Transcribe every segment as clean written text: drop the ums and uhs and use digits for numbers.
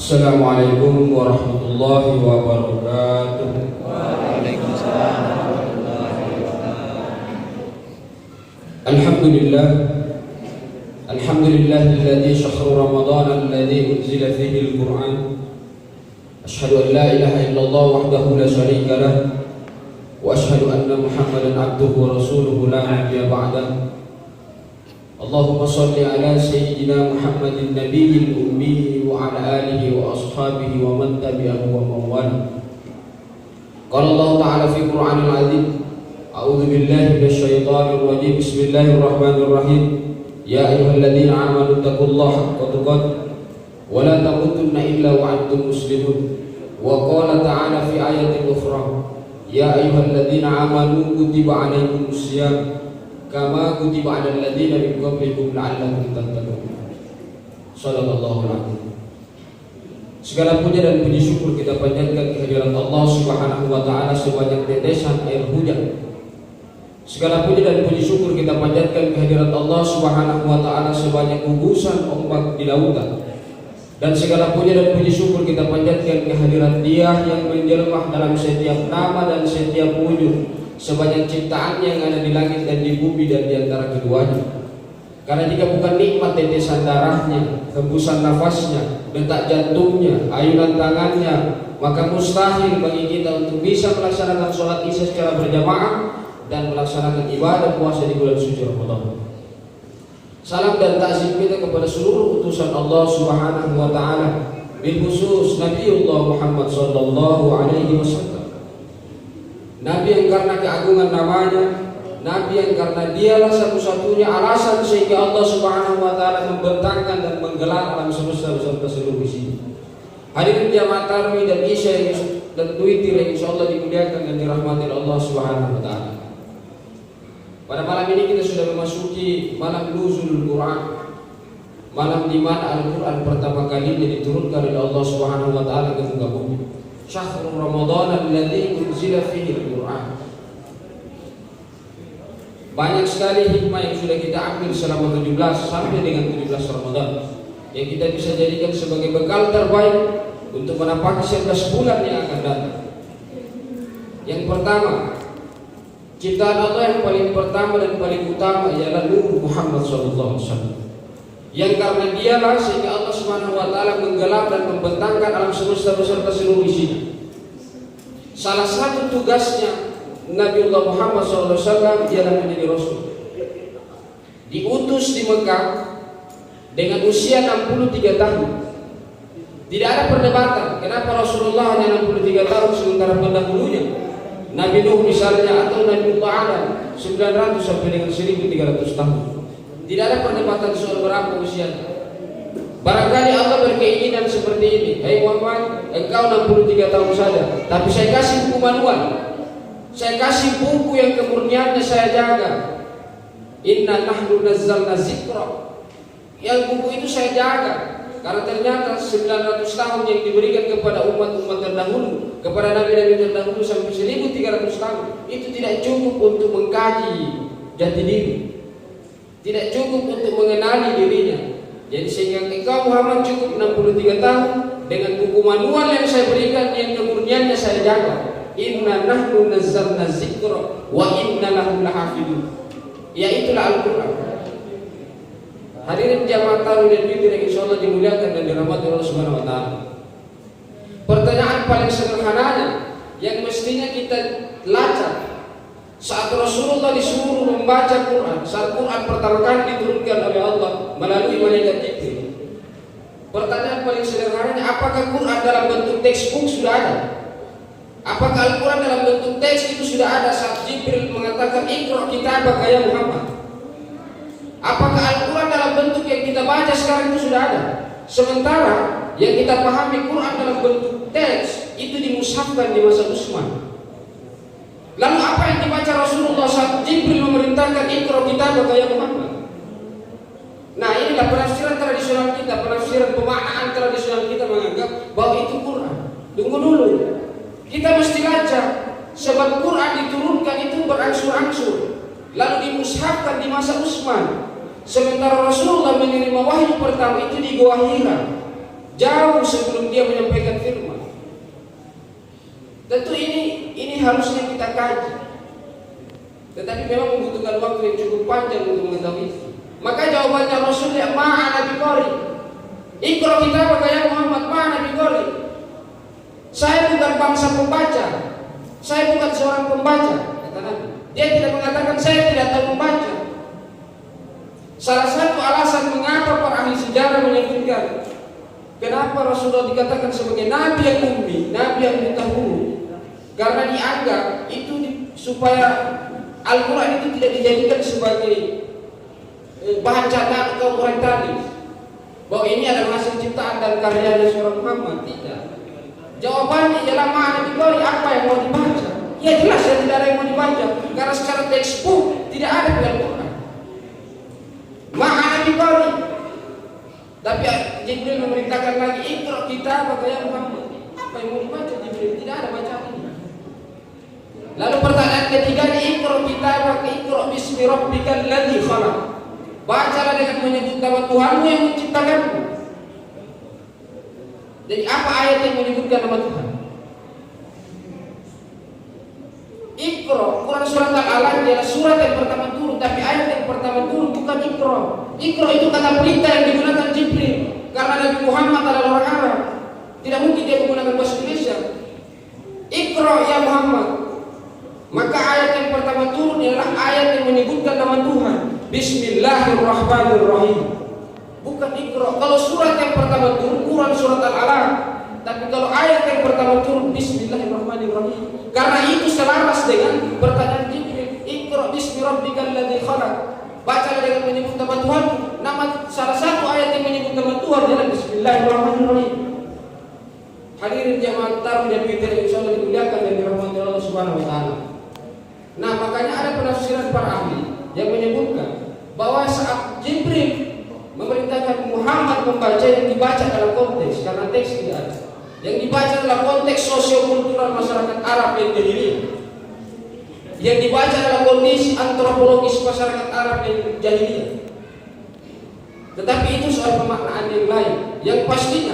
Assalamualaikum warahmatullahi wabarakatuh. Waalaikumsalam warahmatullahi wabarakatuh. Alhamdulillah. Alhamdulillahilladzi syahru Ramadan alladzi unzila fihi al-Qur'an. Asyhadu an la ilaha illallah wahdahu la syarika lah wa asyhadu anna Muhammadan abduhu wa rasuluhu la nabiyya ba'dah. Allahumma salli ala sayyidina Muhammadin nabiyil ummi wa ala alihi wa ashabihi wa man tabi'ahu wa man wala. Qala Allah ta'ala fi Qur'anil 'azim, a'udzu billahi minasyaitonir rajim. Bismillahirrahmanirrahim. Ya ayyuhalladzina amanu taqullaha haqqa tuqatih wa la tamutunna illa wa antum muslimun. Wa qala ta'ala fi ayatin ukhra, ya ayyuhalladzina amanu kutiba 'alaikumus shiyam kama kutiba 'alal ladzina min qablikum la'allakum tattaqun. Shallallahul alaihi. Segala puja dan puji syukur kita panjatkan kehadirat Allah Subhanahu wa taala sebanyak tetesan air hujan. Segala puja dan puji syukur kita panjatkan kehadirat Allah Subhanahu wa taala sebanyak gugusan ombak di lautan. Dan segala puja dan puji syukur kita panjatkan kehadirat Dia yang menjelma dalam setiap nama dan setiap wujud, sebanyak ciptaan yang ada di langit dan di bumi dan di antara keduanya. Karena jika bukan nikmat tetesan darahnya, hembusan nafasnya, detak jantungnya, ayunan tangannya, maka mustahil bagi kita untuk bisa melaksanakan sholat isya secara berjamaah dan melaksanakan ibadah puasa di bulan suci Ramadan. Salam dan takzim kita kepada seluruh utusan Allah Subhanahu wa taala, bil khusus Nabiullah Muhammad sallallahu alaihi wasallam. Nabi yang karena keagungan namanya, Nabi yang karena dialah satu-satunya alasan sehingga Allah Subhanahu wa taala membentangkan dan menggelar alam semesta beserta seluruh isinya. Hadirin jamaah tarawih dan isya dan witir yang insyaallah dimuliakan dan dirahmati Allah Subhanahu wa taala. Pada malam ini kita sudah memasuki malam nuzulul Quran, malam di mana Al-Quran pertama kalinya diturunkan oleh Allah Subhanahu wa taala ke muka bumi. Syahrul Ramadan alladzi unzila fihi al-Quran. Banyak sekali hikmah yang sudah kita ambil selama 17 sampai dengan 17 Ramadan yang kita bisa jadikan sebagai bekal terbaik untuk menapaki 11 bulan yang akan datang. Yang pertama, ciptaan Allah yang paling pertama dan paling utama ialah Nur Muhammad sallallahu alaihi wasallam. Yang karena dialah sehingga Allah Subhanahu wa taala menggelar dan membentangkan alam semesta beserta seluruh isinya. Salah satu tugasnya Nabiullah Muhammad sallallahu alaihi wasallam ialah menjadi rasul. Diutus di Mekah dengan usia 63 tahun. Tidak ada perdebatan kenapa Rasulullah hanya 63 tahun sementara pendahulunya Nabi Nuh misalnya atau Nabi Adam 900 sampai dengan 1300 tahun. Tidak ada perdebatan soal berapa usianya. Barangkali Allah berkeinginan seperti ini, hai Muhammad, engkau 63 tahun saja, tapi saya kasih buku manual, saya kasih buku yang kemurniannya saya jaga. Inna nahnu nazzalna dzikra. Yang buku itu saya jaga, karena ternyata 900 tahun yang diberikan kepada umat-umat terdahulu, kepada nabi-nabi terdahulu sampai 1300 tahun, itu tidak cukup untuk mengkaji jati diri, tidak cukup untuk mengenali dirinya. Jadi sehingga engkau Muhammad cukup 63 tahun dengan buku manual yang saya berikan yang kemurniannya saya jaga. Inna nahnu nazzalna dzikra wa inna lahu lahafidun. Yaitulah Al-Qur'an. Hadirin jamaah tarawih dan witir yang insyaallah dimuliakan dan dirahmati Allah Subhanahu wa taala. Pertanyaan paling sederhananya yang mestinya kita lacak saat Rasulullah disuruh membaca Quran, saat Quran pertama kali diturunkan oleh Allah melalui malaikat Jibril. Pertanyaan paling sederhananya, apakah Quran dalam bentuk textbook sudah ada? Apakah Al-Quran dalam bentuk teks itu sudah ada saat Jibril mengatakan Iqra kitabaka ya Muhammad? Apakah Al-Quran dalam bentuk yang kita baca sekarang itu sudah ada? Sementara yang kita pahami Quran dalam bentuk teks itu dimushafkan di masa Utsman. Lalu apa yang dibaca Rasulullah saat Jibril memerintahkan Iqra kitabaka ya Muhammad? Nah, inilah penafsiran tradisional kita, penafsiran pemaknaan tradisional kita menganggap bahwa itu Quran. Tunggu dulu, kita mesti baca, sebab Quran diturunkan itu berangsur-angsur, lalu dimushafkan di masa Utsman. Sementara Rasulullah menerima wahyu pertama itu di Gua Hira. jauh sebelum dia menyampaikan firman. Tentu ini harusnya kita kaji. Tetapi memang membutuhkan waktu yang cukup panjang untuk mengetahui. Maka jawabannya Rasulullah, ma'ana biqari. Iqra kitabaka ya Muhammad, ma'ana biqari. Saya bukan bangsa pembaca. Saya bukan seorang pembaca, kata Nabi. Dia tidak mengatakan saya tidak tahu membaca. Salah satu alasan mengapa para ahli sejarah menyebutkan kenapa Rasulullah dikatakan sebagai Nabi yang ummi, Nabi yang dahulu, karena dianggap itu supaya Al-Quran itu tidak dijadikan sebagai bahan catatan kaum orang tadi, bahwa ini adalah hasil ciptaan dan karya seorang Muhammad. Tidak. Jawabannya ialah ma'ana biqari, apa yang mau dibaca. Ya jelas ya tidak ada yang mau dibaca, karena secara textbook tidak ada di Al-Quran. Ma'ana biqari. Tapi Jibril memerintahkan lagi, Iqra kitabaka ya Muhammad. Apa yang mau dibaca Jibril? Tidak ada bacaan ini. Lalu pertanyaan ketiga, Iqra kitabaka, Iqra bismi rabbikal ladzi khalaq. Bacalah dengan menyebut nama Tuhanmu yang menciptakanmu. Jadi apa ayat yang menyebutkan nama Tuhan? Iqra, Quran surat Al-Alaq adalah surat yang pertama turun, tapi ayat yang pertama turun bukan Iqra. Iqra itu kata perintah yang digunakan Jibril, karena Nabi Muhammad adalah orang Arab. Tidak mungkin dia menggunakan bahasa Indonesia. Iqra ya Muhammad. Maka ayat yang pertama turun adalah ayat yang menyebutkan nama Tuhan. Bismillahirrahmanirrahim. Bukan Iqra. Kalau surat yang pertama turun Quran surat Al-Alaq, tapi kalau ayat yang pertama turun Bismillahirrahmanirrahim, karena itu selaras dengan pertanyaan Jibril, Iqra bismi rabbikal ladzi khalaq. Bacalah dengan menyebut nama Tuhan. Nama salah satu ayat yang menyebut nama Tuhan adalah Bismillahirrahmanirrahim. Hadirin jamaah tarun dan kita insyaallah dimuliakan dan dirahmati Allah Subhanahu wa taala. Nah, makanya ada penafsiran para ahli yang menyebutkan bahwa saat Jibril memerintahkan Muhammad membaca, yang dibaca dalam konteks, karena teks tidak ada, yang dibaca dalam konteks sosiokultural masyarakat Arab yang jahiliyah, yang dibaca dalam kondisi antropologis masyarakat Arab yang jahiliyah. Tetapi itu soal pemaknaan yang lain. Yang pastinya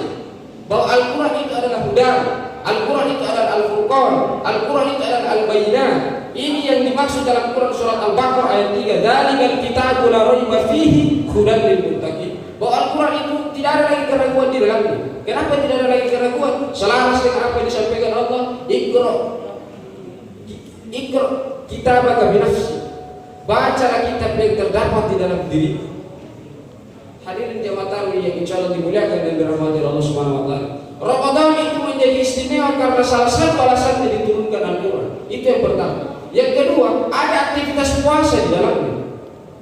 bahwa Al-Quran itu adalah hudan, Al-Quran itu adalah Al-Furqan, Al-Quran itu adalah Al-Bayyinah. Ini yang dimaksud dalam Quran surat Al-Baqarah ayat 3. Dzalikal kitabu la raiba fihi hudan lil muttaqin. Bahwa Al-Quran itu tidak ada lagi keraguan di dalamnya. Kenapa tidak ada lagi keraguan? Selaras dengan apa yang disampaikan Allah, Iqra kitabaka binafsi. Bacalah kitab yang terdapat di dalam diri. Hadirin jamaah tarawih yang insyaallah dimuliakan dan dirahmati Allah Subhanahu wa taala. Ramadan itu menjadi istimewa karena salah satu alasannya diturunkan Al-Quran. Itu yang pertama. Yang kedua, ada aktivitas puasa di dalamnya.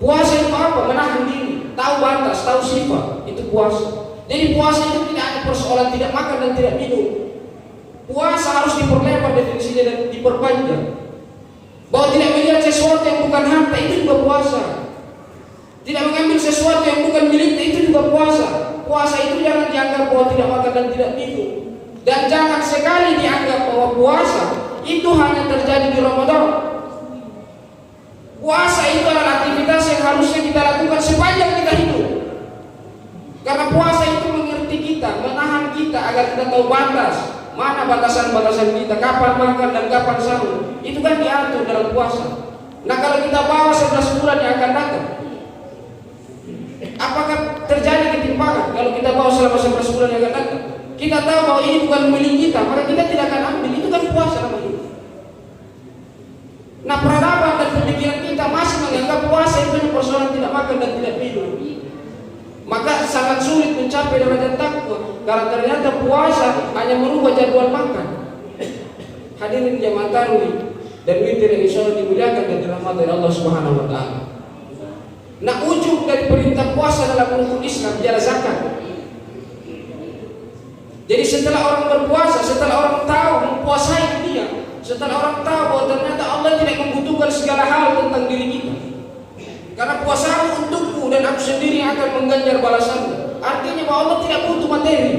Puasa itu apa? Menahan diri, tahu batas, tahu sifat. Itu puasa. Jadi puasa itu tidak ada persoalan tidak makan dan tidak minum. Puasa harus diperlebar definisinya dan diperpanjang. Bahwa tidak melihat sesuatu yang bukan harta, itu juga puasa. Tidak mengambil sesuatu yang bukan miliknya, itu juga puasa. Puasa itu jangan dianggap bahwa tidak makan dan tidak minum. Dan jangan sekali dianggap bahwa puasa itu hanya terjadi di Ramadan. Puasa itu adalah aktivitas yang harusnya kita lakukan sepanjang kita hidup. Karena puasa itu mengerti kita, menahan kita agar kita tahu batas. Mana batasan-batasan kita, kapan makan dan kapan sahur. Itu kan diatur dalam puasa. Nah, kalau kita bawa 11 bulan yang akan datang, apakah terjadi ketimpangan kalau kita bawa selama 11 bulan yang akan datang? Kita tahu bahwa ini bukan milik kita, maka kita tidak akan ambil. Itu kan puasa namanya. Nah, peradaban dan pemikiran kita masih menganggap puasa itu persoalan tidak makan dan tidak minum. Maka sangat sulit mencapai derajat takwa, karena ternyata puasa hanya merubah jadwal makan. Hadirin jamaah tarawih dan witir yang insyaallah dimuliakan dan dirahmati Allah Subhanahu wa taala. Nah, ujung dari perintah puasa dalam rukun Islam ialah zakat. Jadi setelah orang berpuasa, setelah orang tahu mempuasai dunia, setelah orang tahu bahwa ternyata Allah tidak membutuhkan segala hal tentang diri kita, karena puasamu untukku dan aku sendiri yang akan mengganjar balasannya. Artinya bahwa Allah tidak butuh materi,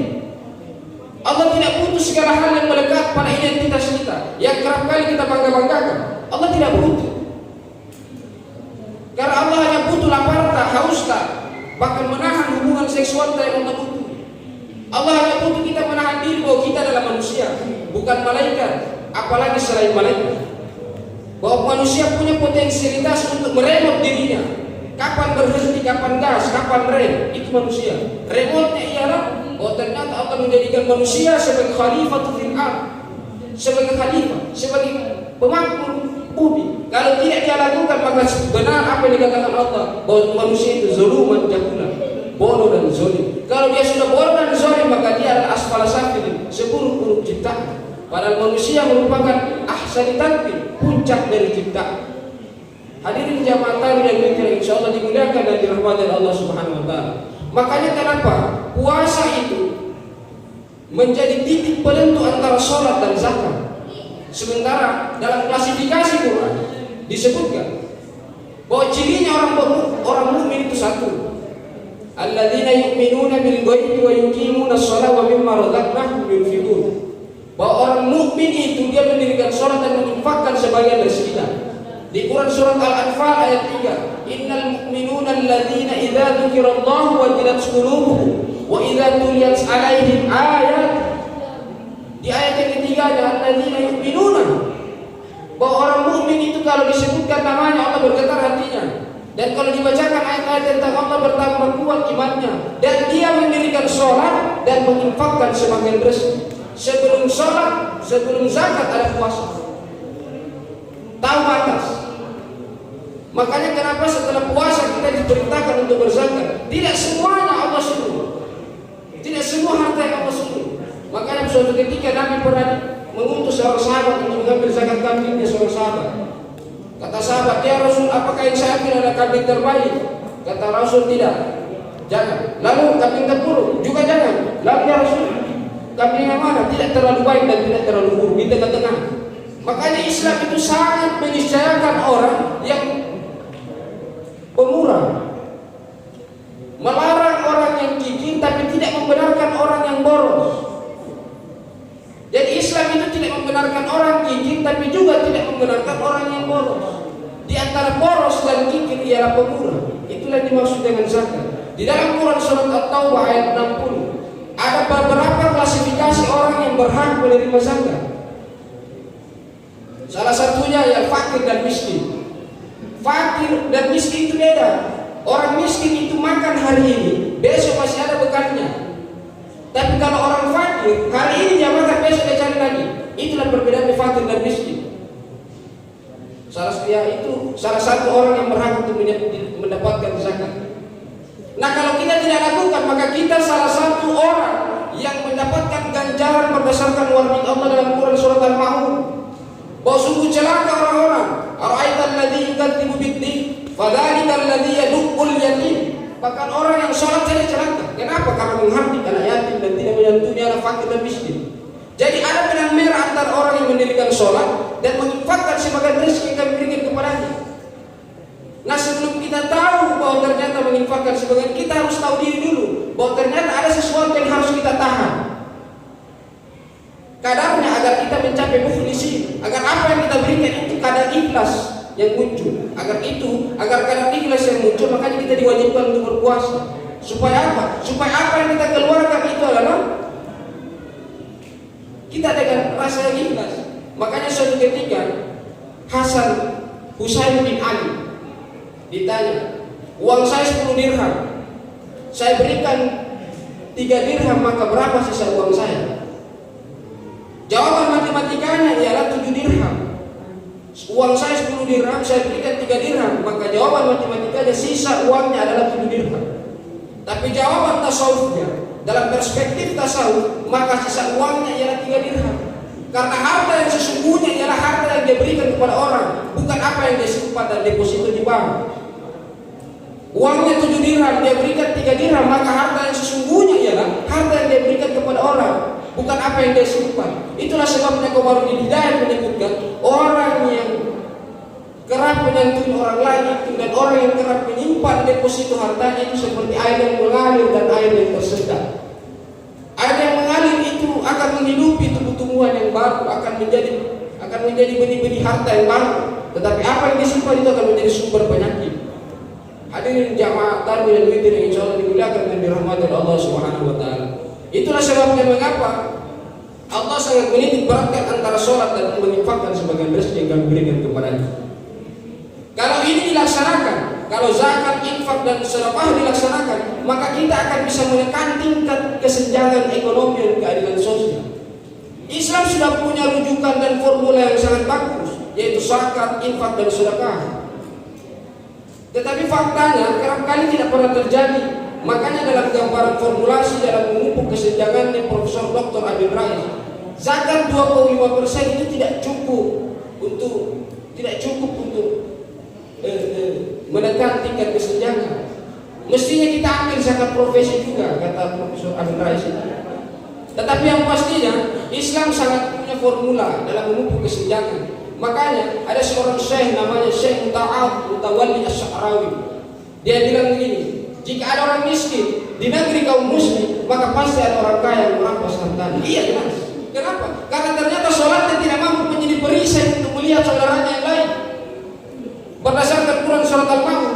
Allah tidak butuh segala hal yang melekat pada identitas kita yang kerap kali kita bangga-banggakan. Allah tidak butuh, karena Allah hanya butuh lapar tak, haus tak, bahkan menahan hubungan seksual tak yang Allah butuh. Allah hanya butuh kita menahan diri bahwa kita adalah manusia, bukan malaikat, apalagi selain malaikat. Bahwa manusia punya potensialitas untuk meremote dirinya. Kapan berhenti, kapan gas, kapan rem, itu manusia. Remote-nya ialah bahwa ternyata Allah menjadikan manusia sebagai khalifah fil ardh, sebagai khalifah, sebagai pemakmur bumi. Kalau tidak dia lakukan, maka benar apa yang dikatakan Allah bahwa manusia itu zaluman jahula, bodoh dan zalim. Kalau dia sudah bodoh dan zalim, maka dia adalah asfala safilin, seburuk-buruk ciptaan. Padahal manusia merupakan ahsani tadbir, puncak dari ciptaan. Hadirin jamaah taklim yang insyaallah dimuliakan dan dirahmati Allah Subhanahu wa taala. Makanya kenapa puasa itu menjadi titik penentu antara sholat dan zakat. Sementara dalam klasifikasi Quran disebutkan bahwa cirinya orang mukmin itu satu. Alladzina yu'minuna bil ghaibi wa yuqimuna ash-sholata wa mimma razaqnahum yunfiqun. Bahwa orang mukmin itu dia mendirikan sholat dan menginfakkan sebagian rezekinya. Di Quran surat Al-Anfal ayat 3, innal mu'minuna alladzina idza dzukirallahu wajilat qulubuhum wa idza tuliyat 'alaihim ayat. Di ayat yang ketiga ada alladzina yu'minuna, bahwa orang mukmin itu kalau disebutkan namanya Allah bergetar hatinya, dan kalau dibacakan ayat-ayat tentang Allah bertambah kuat imannya, dan dia mendirikan sholat dan menginfakkan sebagian rezeki. Sebelum sholat, sebelum zakat ada puasa. Tahu batas. Makanya kenapa setelah puasa kita diperintahkan untuk berzakat? Tidak semuanya Allah suruh, tidak semua harta yang Allah suruh. Makanya suatu ketika Nabi pernah mengutus seorang sahabat untuk mengambil zakat kambingnya seorang sahabat. Kata sahabat, ya Rasul, apakah yang saya ambil adalah kambing terbaik? Kata Rasul, tidak, jangan. Lalu kambing terburuk juga jangan. Lalu ya Rasul, kambing yang mana? Tidak terlalu baik dan tidak terlalu buruk, di tengah-tengah. Makanya Islam itu sangat meniscayakan orang yang pemurah, melarang orang yang gigih tapi tidak membenarkan orang yang boros. Jadi Islam itu tidak membenarkan orang gigih tapi juga tidak membenarkan orang yang boros. Di antara boros dan gigih ialah pemurah. Itulah yang dimaksud dengan zakat. Di dalam Quran surat At-Taubah ayat 60 ada beberapa klasifikasi orang yang berhak menerima zakat. Salah satunya ya fakir dan miskin. Fakir dan miskin itu beda. Orang miskin itu makan hari ini, besok masih ada bekalnya. Tapi kalau orang fakir, hari ini dia makan, besok dia cari lagi. Itulah perbedaan fakir dan miskin. Salah satu orang yang berhak untuk mendapatkan zakat. Nah, kalau kita tidak lakukan, maka kita salah satu orang yang mendapatkan ganjaran berdasarkan warning Allah dalam Quran surat Al-Ma'un. Bahwa sungguh celaka orang-orang, ara'aital ladzi yukadzibu bid-din, fadzalika alladzi yad'ul yatim. Bahkan orang yang sholat saja celaka. Kenapa? Karena menghardik anak yatim dan tidak menyantuni anak fakir dan miskin. Jadi ada benang merah antara orang yang mendirikan sholat dan menginfakkan sebagian rezeki yang kami berikan kepadanya. Nah, sebelum kita tahu bahwa ternyata menginfakkan sebagian, kita harus tahu diri dulu bahwa ternyata ada sesuatu yang harus kita tahan kadarnya agar kita mencapai muflisin, agar apa yang kita berikan itu kadar ikhlas yang muncul. Agar kadar ikhlas yang muncul, makanya kita diwajibkan untuk berpuasa. Supaya apa? Supaya apa yang kita keluarkan itu adalah kita dengan rasa yang ikhlas. Makanya suatu ketika Hasan Husain bin Ali ditanya, uang saya 10 dirham, saya berikan 3 dirham, maka berapa sisa uang saya? Jawaban matematikanya ialah 7 dirham. Uang saya 10 dirham, saya berikan 3 dirham, maka jawaban matematikanya sisa uangnya adalah 7 dirham. Tapi jawaban tasawufnya, dalam perspektif tasawuf, maka sisa uangnya ialah 3 dirham. Karena harta yang sesungguhnya ialah harta yang dia berikan kepada orang, bukan apa yang dia simpan dan deposito di bank. Uangnya 7 dirham, dia berikan 3 dirham, maka harta yang sesungguhnya ialah harta yang dia berikan kepada orang, bukan apa yang dia simpan. Itulah sebabnya Komarudin Hidayat menyebutkan orang yang kerap menyantuni orang lain itu dan orang yang kerap menyimpan deposito hartanya itu seperti air yang mengalir dan air yang tersedak. Air yang mengalir itu akan menghidupi tumbuh-tumbuhan yang baru, akan menjadi benih-benih harta yang baru. Tetapi apa yang disimpan itu akan menjadi sumber penyakit. Hadirin jamaah taklim yang insyaallah dimuliakan dan dirahmati Allah Subhanahu wa taala. Itulah sebabnya mengapa Allah sangat menitik beratkan antara sholat dan menginfakkan sebagian rezeki yang kami berikan kepadanya. Kalau ini dilaksanakan, kalau zakat, infak dan sedekah dilaksanakan, maka kita akan bisa menekan tingkat kesenjangan ekonomi dan keadilan sosial. Islam sudah punya rujukan dan formula yang sangat bagus, yaitu zakat, infak dan sedekah. Tetapi faktanya kerap kali tidak pernah terjadi. Makanya dalam gambaran formulasi dalam memupuk kesenjangan Profesor Dr. Amin Rais, zakat 25% itu tidak cukup untuk menekan tingkat kesenjangan. Mestinya kita ambil zakat profesi juga, kata Profesor Amin Rais. Tetapi yang pastinya Islam sangat punya formula dalam memupuk kesenjangan. Makanya ada seorang syekh namanya Syekh Mutawalli Asy-Sya'rawi. Dia bilang begini, jika ada orang miskin di negeri kaum muslim, maka pasti ada orang kaya yang merampas hartanya. Iya jelas. Kenapa? Karena ternyata sholatnya tidak mampu menjadi perisai untuk melihat saudaranya yang lain. Berdasarkan Quran surat Al-Maun,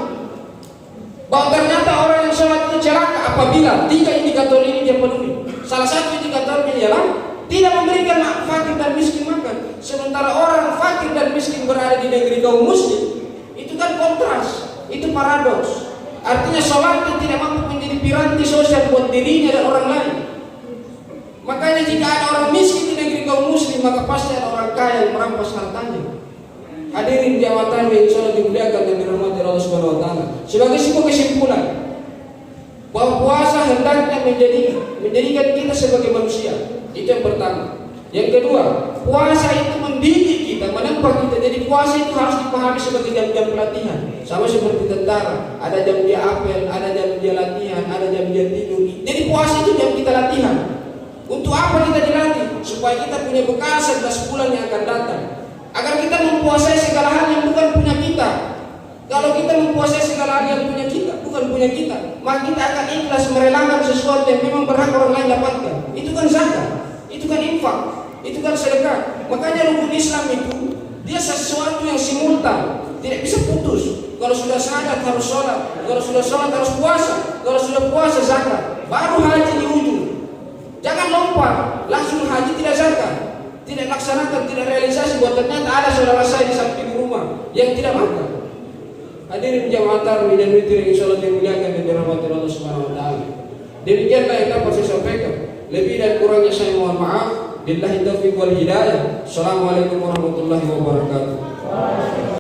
bahwa ternyata orang yang sholat itu celaka apabila 3 indikator ini dia penuhi. Salah satu indikatornya ialah tidak memberikan fakir dan miskin makan. Sementara orang fakir dan miskin berada di negeri kaum muslim, itu kan kontras, itu paradoks. Artinya sholatnya tidak mampu menjadi piranti sosial buat dirinya dan orang lain. Makanya jika ada orang miskin di negeri kaum muslim, maka pasti ada orang kaya yang merampas hartanya. Hadirin jawatan yang insyaallah dimuliakan dan dirahmati Allah Subhanahu wa taala. Sebagai sebuah kesimpulan, bahwa puasa hendaknya menjadikan kita sebagai manusia. Itu yang pertama. Yang kedua, puasa itu mendidik kita, menempa kita. Jadi puasa itu harus dipahami sebagai jam-jam pelatihan. Sama seperti tentara, ada jam dia apel, ada jam dia latihan, ada jam dia tidur. Jadi puasa itu jam kita latihan. Untuk apa kita dilatih? Supaya kita punya bekal 11 bulan yang akan datang. Agar kita mempuasai segala hal yang bukan punya kita. Kalau kita mempuasai segala hal yang punya kita, bukan punya kita, maka kita akan ikhlas merelakan sesuatu yang memang berhak orang lain dapatkan. Itu kan zakat, itu kan infak, itu kan sedekah. Makanya rukun Islam itu dia sesuatu yang simultan, tidak bisa putus. Kalau sudah salat harus sholat, kalau sudah sholat harus puasa, kalau sudah puasa zakat, baru haji di ujung. Jangan lompat langsung haji tidak zakat, tidak laksanakan, tidak realisasi. Buat ternyata ada saudara saya di samping rumah yang tidak makan. Hadirin jamaah tarawih dan witir yang insyaallah dimuliakan dan dirahmati Allah Subhanahu wa taala. Demikianlah yang dapat saya sampaikan. Lebih dan kurangnya saya mohon maaf. Billahi taufiq wal hidayah. Assalamualaikum warahmatullahi wabarakatuh.